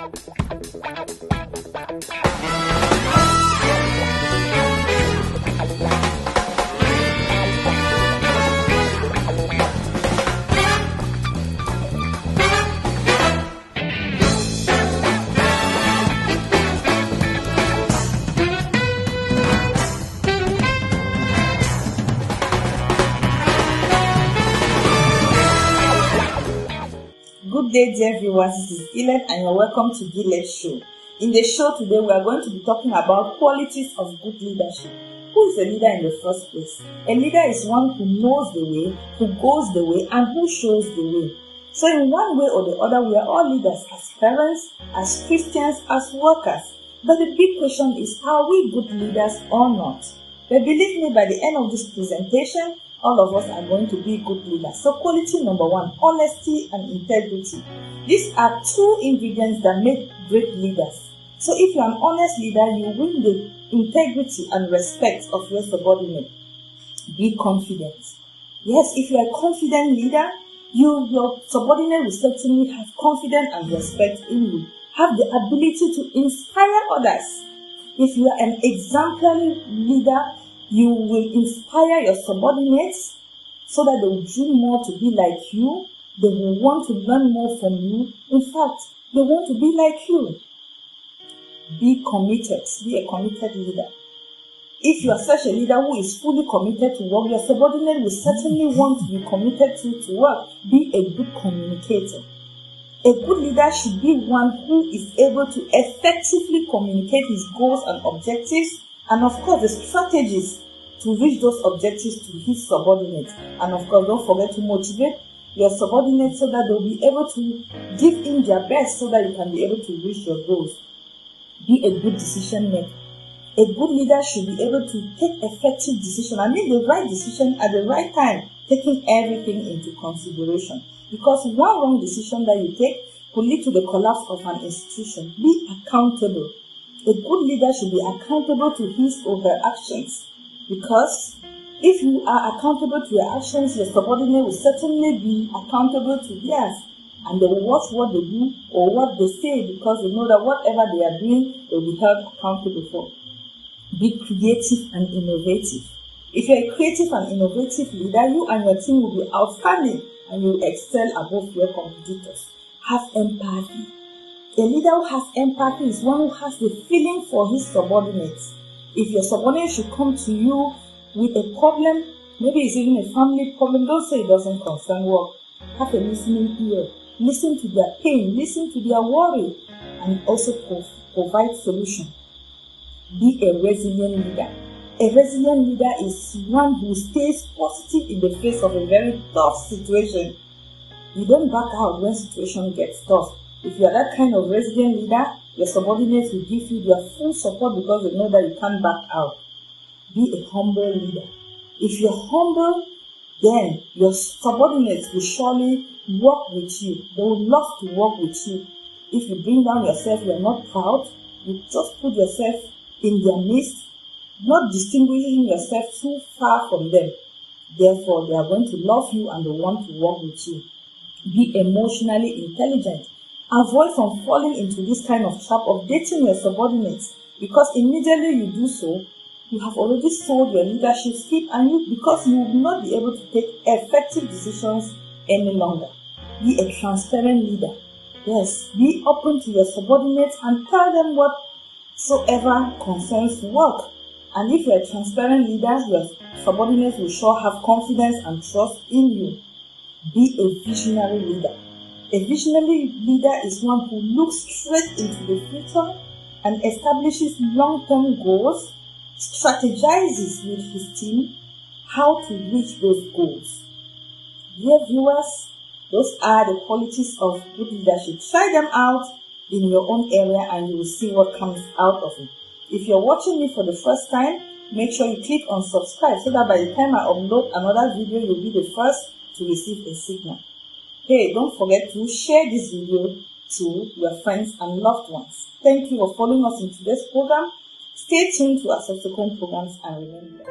Good day, dear viewers. This is Gilead and you're welcome to Gilead's show. In the show today, we are going to be talking about qualities of good leadership. Who is a leader in the first place? A leader is one who knows the way, who goes the way, and who shows the way. So in one way or the other, we are all leaders as parents, as Christians, as workers. But the big question is, are we good leaders or not? But believe me, by the end of this presentation, all of us are going to be good leaders. So quality number one, honesty and integrity. These are two ingredients that make great leaders. So if you're an honest leader, you win the integrity and respect of your subordinate. Be confident. Yes, if you're a confident leader, your subordinate will certainly have confidence and respect in you. Have the ability to inspire others. If you are an exemplary leader, you will inspire your subordinates so that they will dream more to be like you. They will want to learn more from you. In fact, they want to be like you. Be committed. Be a committed leader. If you are such a leader who is fully committed to work, your subordinate will certainly want to be committed to work. Be a good communicator. A good leader should be one who is able to effectively communicate his goals and objectives, and of course the strategies to reach those objectives to his subordinates. And of course, don't forget to motivate your subordinates so that they'll be able to give in their best so that you can be able to reach your goals. Be a good decision maker. A good leader should be able to take effective decisions and make the right decision at the right time, taking everything into consideration. Because one wrong decision that you take could lead to the collapse of an institution. Be accountable. A good leader should be accountable to his or her actions. Because if you are accountable to your actions, your subordinate will certainly be accountable to theirs. And they will watch what they do or what they say because they know that whatever they are doing, they will be held accountable for. Be creative and innovative. If you're a creative and innovative leader, you and your team will be outstanding and you will excel above your competitors. Have empathy. A leader who has empathy is one who has the feeling for his subordinates. If your subordinate should come to you with a problem, maybe it's even a family problem, don't say it doesn't concern work. Have a listening ear. Listen to their pain, listen to their worry, and also provide solution. Be a resilient leader. A resilient leader is one who stays positive in the face of a very tough situation. You don't back out when situation gets tough. If you are that kind of resilient leader, your subordinates will give you their full support because they know that you can't back out. Be a humble leader. If you're humble, then your subordinates will surely work with you. They will love to work with you. If you bring down yourself, you are not proud. You just put yourself in their midst, not distinguishing yourself too far from them. Therefore, they are going to love you and they want to work with you. Be emotionally intelligent. Avoid from falling into this kind of trap of dating your subordinates, because immediately you do so, you have already sold your leadership skill because you will not be able to take effective decisions any longer. Be a transparent leader. Yes, be open to your subordinates and tell them whatsoever concerns work. And if you're a transparent leader, your subordinates will sure have confidence and trust in you. Be a visionary leader. A visionary leader is one who looks straight into the future and establishes long-term goals, strategizes with his team how to reach those goals. Dear viewers, those are the qualities of good leadership. Try them out in your own area and you will see what comes out of it. If you're watching me for the first time, make sure you click on subscribe so that by the time I upload another video, you'll be the first to receive a signal. Hey, don't forget to share this video to your friends and loved ones. Thank you for following us in today's program. Stay tuned to our subsequent programs and remember.